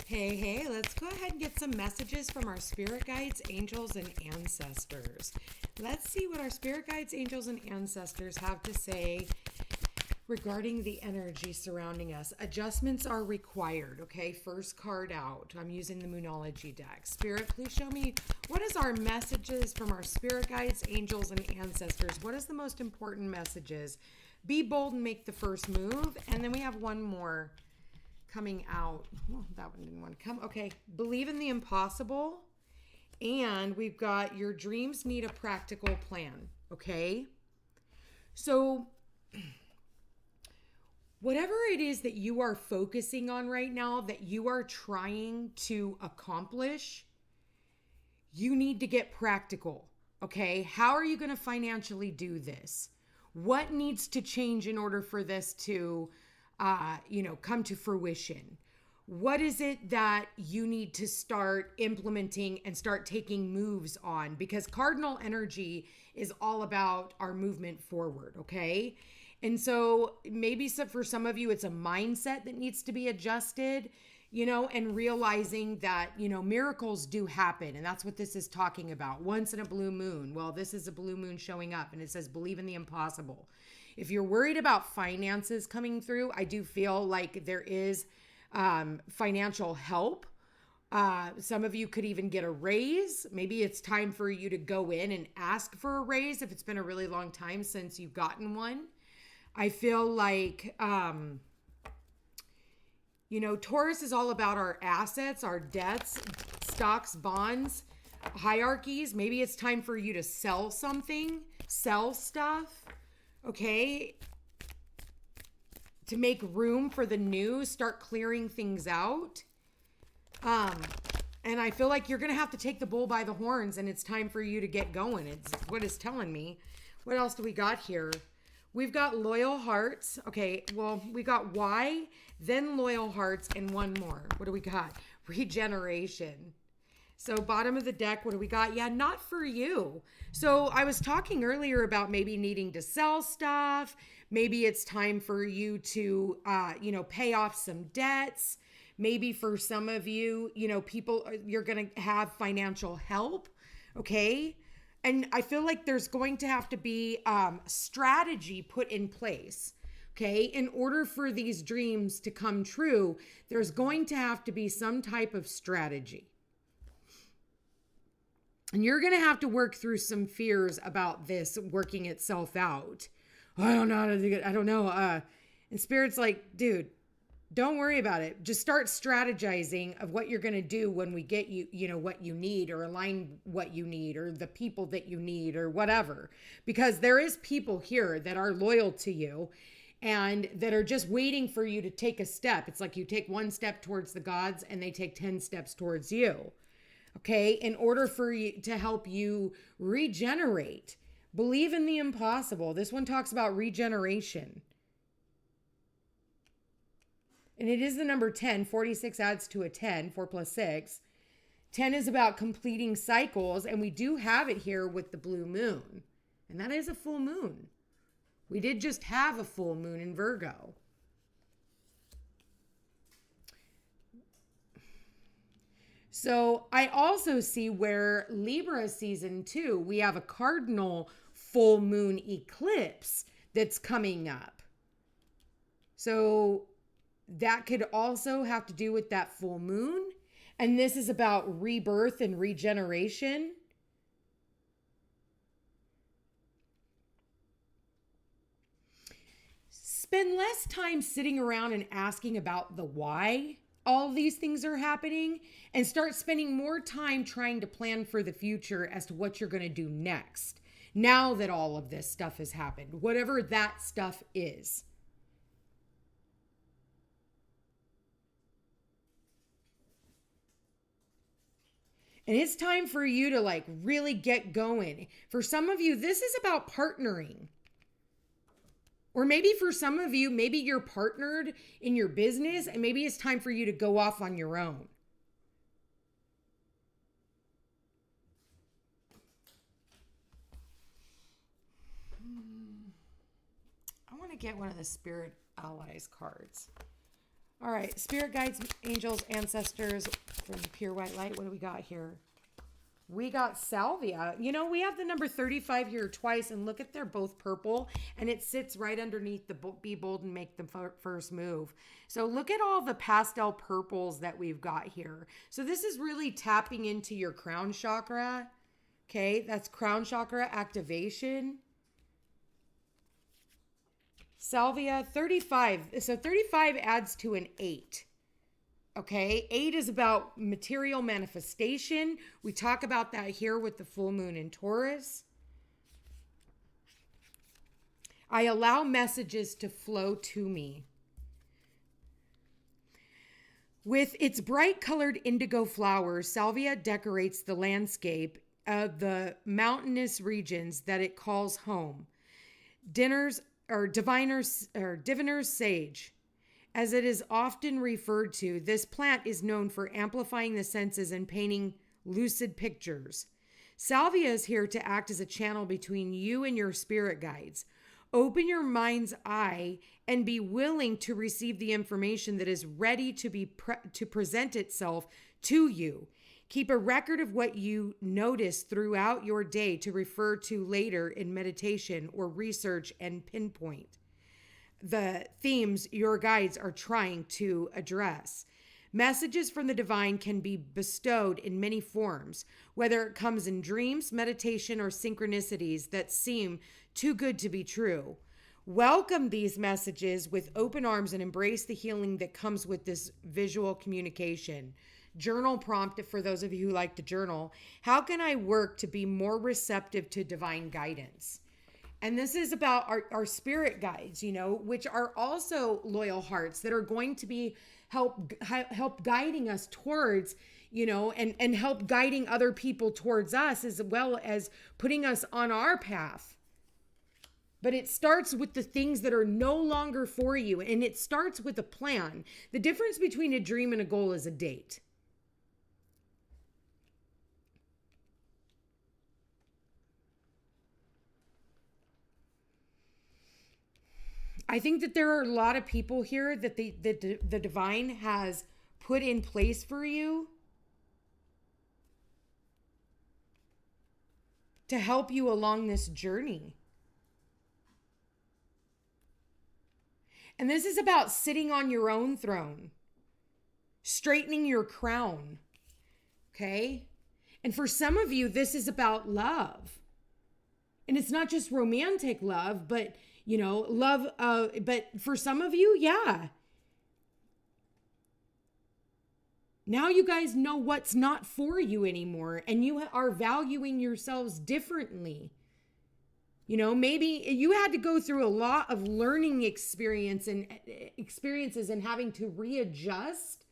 Hey, let's go ahead and get some messages from our spirit guides, angels, and ancestors. Let's see what our spirit guides, angels, and ancestors have to say regarding the energy surrounding us. Adjustments are required, okay? First card out. I'm using the Moonology deck. Spirit, please show me what is our messages from our spirit guides, angels, and ancestors. What is the most important messages? Be bold and make the first move. And then we have one more coming out. Oh, that one didn't want to come. Okay. Believe in the impossible. And we've got your dreams need a practical plan. Okay. So whatever it is that you are focusing on right now, that you are trying to accomplish, you need to get practical. Okay. How are you going to financially do this? What needs to change in order for this to come to fruition? What is it that you need to start implementing and start taking moves on? Because cardinal energy is all about our movement forward, okay? And so maybe for some of you, it's a mindset that needs to be adjusted, and realizing that, miracles do happen. And that's what this is talking about. Once in a blue moon. Well, this is a blue moon showing up, and it says, believe in the impossible. If you're worried about finances coming through, I do feel like there is financial help. Some of you could even get a raise. Maybe it's time for you to go in and ask for a raise if it's been a really long time since you've gotten one. I feel like, Taurus is all about our assets, our debts, stocks, bonds, hierarchies. Maybe it's time for you to sell something, sell stuff. Okay, to make room for the new, start clearing things out. And I feel like you're going to have to take the bull by the horns, and it's time for you to get going. It's what it's telling me. What else do we got here? We've got loyal hearts. Okay, well, we got why, then loyal hearts, and one more. What do we got? Regeneration. So bottom of the deck, what do we got? Yeah, not for you. So I was talking earlier about maybe needing to sell stuff. Maybe it's time for you to, pay off some debts. Maybe for some of you, people, you're going to have financial help. Okay. And I feel like there's going to have to be strategy put in place. Okay. In order for these dreams to come true, there's going to have to be some type of strategy. And you're going to have to work through some fears about this working itself out. I don't know how to do it. I don't know. And Spirit's like, dude, don't worry about it. Just start strategizing of what you're going to do when we get you, what you need, or align what you need, or the people that you need, or whatever. Because there is people here that are loyal to you and that are just waiting for you to take a step. It's like you take one step towards the gods and they take 10 steps towards you. Okay, in order for you to help you regenerate, believe in the impossible. This one talks about regeneration. And it is the number 10. 46 adds to a 10, 4 plus 6. 10 is about completing cycles, and we do have it here with the blue moon. And that is a full moon. We did just have a full moon in Virgo. So I also see where Libra season 2, we have a cardinal full moon eclipse that's coming up. So that could also have to do with that full moon. And this is about rebirth and regeneration. Spend less time sitting around and asking about the why all of these things are happening, and start spending more time trying to plan for the future as to what you're going to do next. Now that all of this stuff has happened, whatever that stuff is. And it's time for you to really get going. For some of you, this is about partnering. Or maybe for some of you, maybe you're partnered in your business and maybe it's time for you to go off on your own. I want to get one of the Spirit Allies cards. All right, spirit guides, angels, ancestors from pure white light. What do we got here? We got salvia. You know, we have the number 35 here twice, and look at they're both purple, and it sits right underneath the be bold and make the first move. So look at all the pastel purples that we've got here. So this is really tapping into your crown chakra. Okay, that's crown chakra activation. Salvia, 35. So 35 adds to an 8. Okay, 8 is about material manifestation. We talk about that here with the full moon in Taurus. I allow messages to flow to me. With its bright colored indigo flowers, salvia decorates the landscape of the mountainous regions that it calls home. Diviner's sage. As it is often referred to, this plant is known for amplifying the senses and painting lucid pictures. Salvia is here to act as a channel between you and your spirit guides. Open your mind's eye and be willing to receive the information that is ready to present itself to you. Keep a record of what you notice throughout your day to refer to later in meditation or research and pinpoint the themes your guides are trying to address. Messages from the divine can be bestowed in many forms, whether it comes in dreams, meditation, or synchronicities that seem too good to be true. Welcome these messages with open arms and embrace the healing that comes with this visual communication. Journal prompt for those of you who like to journal. How can I work to be more receptive to divine guidance? And this is about our spirit guides, you know, which are also loyal hearts that are going to be help guiding us towards, you know, and help guiding other people towards us, as well as putting us on our path. But it starts with the things that are no longer for you. And it starts with a plan. The difference between a dream and a goal is a date. I think that there are a lot of people here that the divine has put in place for you to help you along this journey. And this is about sitting on your own throne, straightening your crown. Okay? And for some of you, this is about love. And it's not just romantic love, but you know, love, but for some of you, yeah. Now you guys know what's not for you anymore, and you are valuing yourselves differently. You know, maybe you had to go through a lot of learning experiences and having to readjust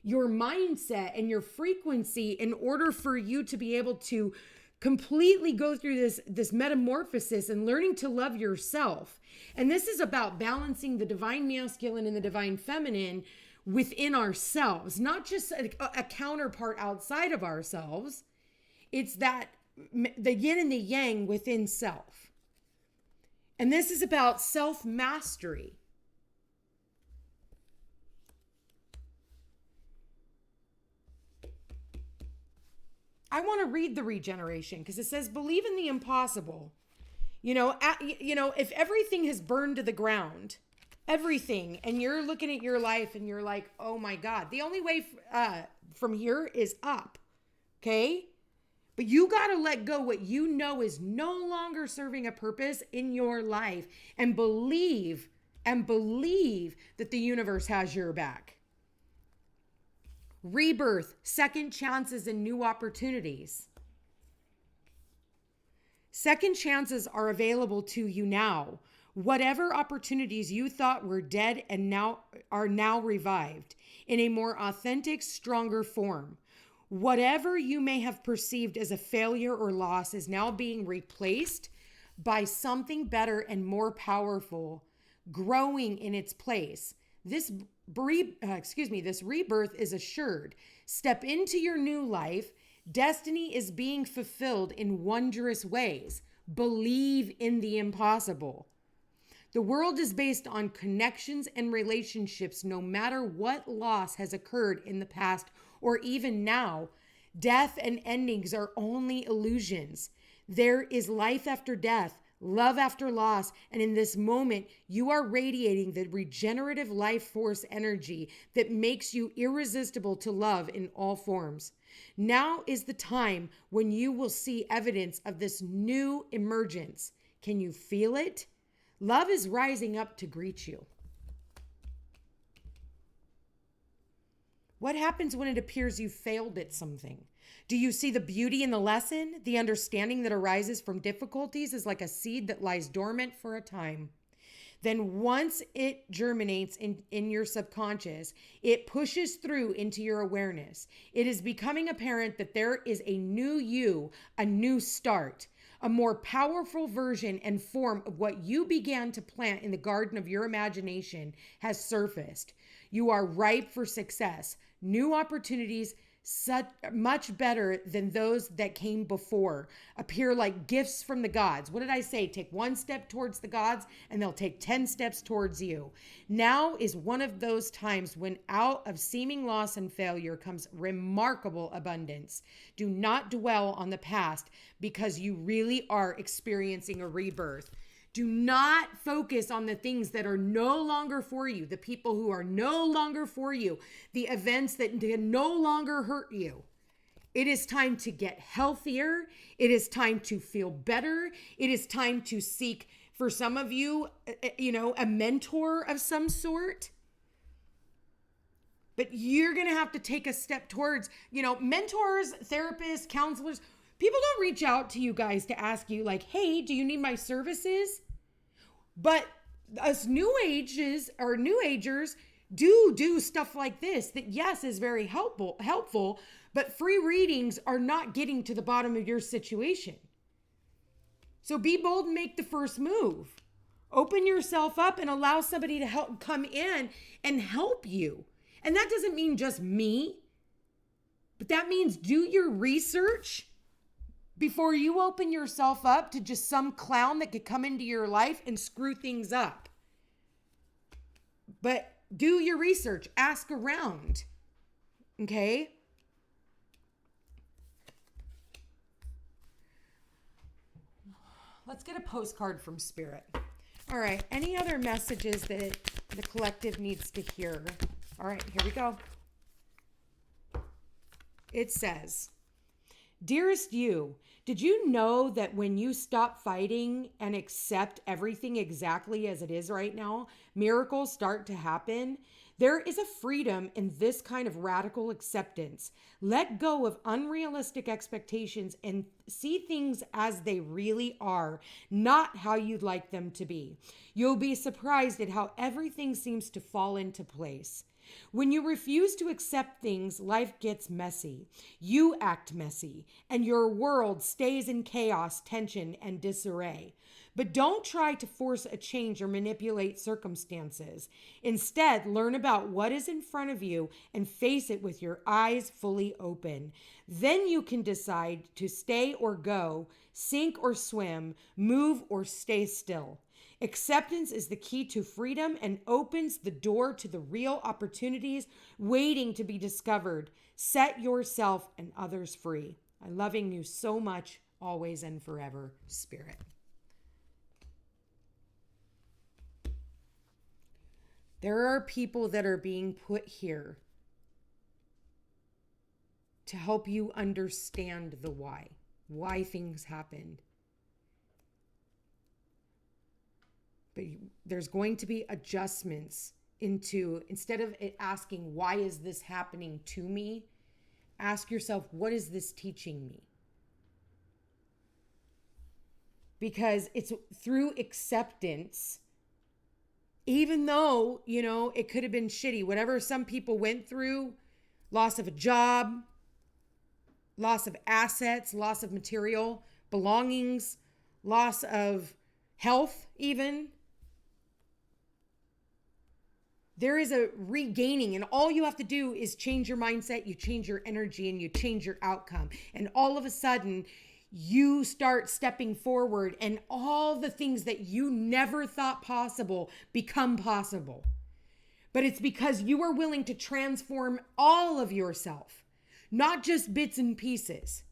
your mindset and your frequency in order for you to be able to completely go through this metamorphosis and learning to love yourself. And this is about balancing the divine masculine and the divine feminine within ourselves, not just a counterpart outside of ourselves. It's that the yin and the yang within self. And this is about self-mastery. I want to read the regeneration because it says, believe in the impossible. You know, if everything has burned to the ground, everything, and you're looking at your life and you're like, oh my God, the only way from here is up. Okay? But you got to let go what you know is no longer serving a purpose in your life and believe that the universe has your back. Rebirth, second chances, and new opportunities. Second chances are available to you now. Whatever opportunities you thought were dead and now are revived in a more authentic, stronger form. Whatever you may have perceived as a failure or loss is now being replaced by something better and more powerful, growing in its place. This rebirth is assured. Step into your new life. Destiny is being fulfilled in wondrous ways. Believe in the impossible. The world is based on connections and relationships, no matter what loss has occurred in the past or even now. Death and endings are only illusions. There is life after death, love after loss, and in this moment, you are radiating the regenerative life force energy that makes you irresistible to love in all forms. Now is the time when you will see evidence of this new emergence. Can you feel it? Love is rising up to greet you. What happens when it appears you failed at something? Do you see the beauty in the lesson? The understanding that arises from difficulties is like a seed that lies dormant for a time. Then once it germinates in your subconscious, it pushes through into your awareness. It is becoming apparent that there is a new you, a new start. A more powerful version and form of what you began to plant in the garden of your imagination has surfaced. You are ripe for success. New opportunities, much better than those that came before, appear like gifts from the gods. What did I say? Take one step towards the gods and they'll take 10 steps towards you. Now is one of those times when out of seeming loss and failure comes remarkable abundance. Do not dwell on the past because you really are experiencing a rebirth. Do not focus on the things that are no longer for you, the people who are no longer for you, the events that can no longer hurt you. It is time to get healthier. It is time to feel better. It is time to seek, for some of you, a mentor of some sort. But you're going to have to take a step towards, mentors, therapists, counselors. People don't reach out to you guys to ask you like, hey, do you need my services? But us new agers do stuff like this that, yes, is very helpful, but free readings are not getting to the bottom of your situation. So be bold and make the first move. Open yourself up and allow somebody to help come in and help you. And that doesn't mean just me, but that means do your research before you open yourself up to just some clown that could come into your life and screw things up. But do your research, ask around, okay? Let's get a postcard from Spirit. All right, any other messages that the collective needs to hear? All right, here we go. It says, dearest you, did you know that when you stop fighting and accept everything exactly as it is right now, miracles start to happen? There is a freedom in this kind of radical acceptance. Let go of unrealistic expectations and see things as they really are, not how you'd like them to be. You'll be surprised at how everything seems to fall into place. When you refuse to accept things, life gets messy. You act messy, and your world stays in chaos, tension, and disarray. But don't try to force a change or manipulate circumstances. Instead, learn about what is in front of you and face it with your eyes fully open. Then you can decide to stay or go, sink or swim, move or stay still. Acceptance is the key to freedom and opens the door to the real opportunities waiting to be discovered. Set yourself and others free. I'm loving you so much, always and forever, Spirit. There are people that are being put here to help you understand the why things happened. But there's going to be adjustments into, instead of it asking, why is this happening to me? Ask yourself, what is this teaching me? Because it's through acceptance, even though, it could have been shitty, whatever some people went through, loss of a job, loss of assets, loss of material, belongings, loss of health even. There is a regaining, and all you have to do is change your mindset, you change your energy, and you change your outcome. And all of a sudden, you start stepping forward and all the things that you never thought possible become possible. But it's because you are willing to transform all of yourself, not just bits and pieces.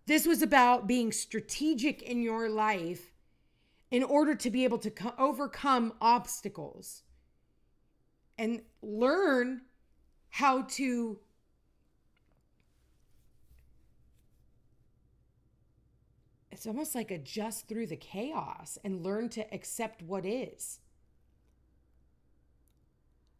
This was about being strategic in your life in order to be able to overcome obstacles and learn how to it's almost like adjust through the chaos and learn to accept what is.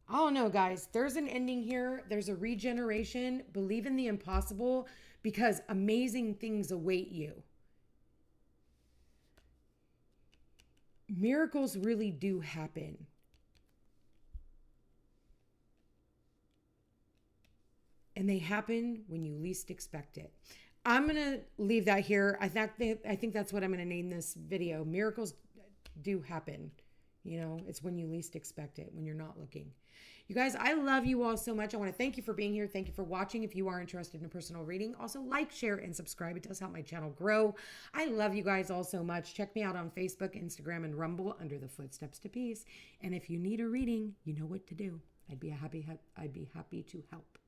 I don't know, guys. There's an ending here. There's a regeneration. Believe in the impossible because amazing things await you. Miracles really do happen. And they happen when you least expect it. I'm going to leave that here. I think that's what I'm going to name this video. Miracles do happen. You know, it's when you least expect it, when you're not looking. You guys, I love you all so much. I want to thank you for being here. Thank you for watching. If you are interested in a personal reading, also like, share, and subscribe. It does help my channel grow. I love you guys all so much. Check me out on Facebook, Instagram, and Rumble under the Footsteps to Peace. And if you need a reading, you know what to do. I'd be happy to help.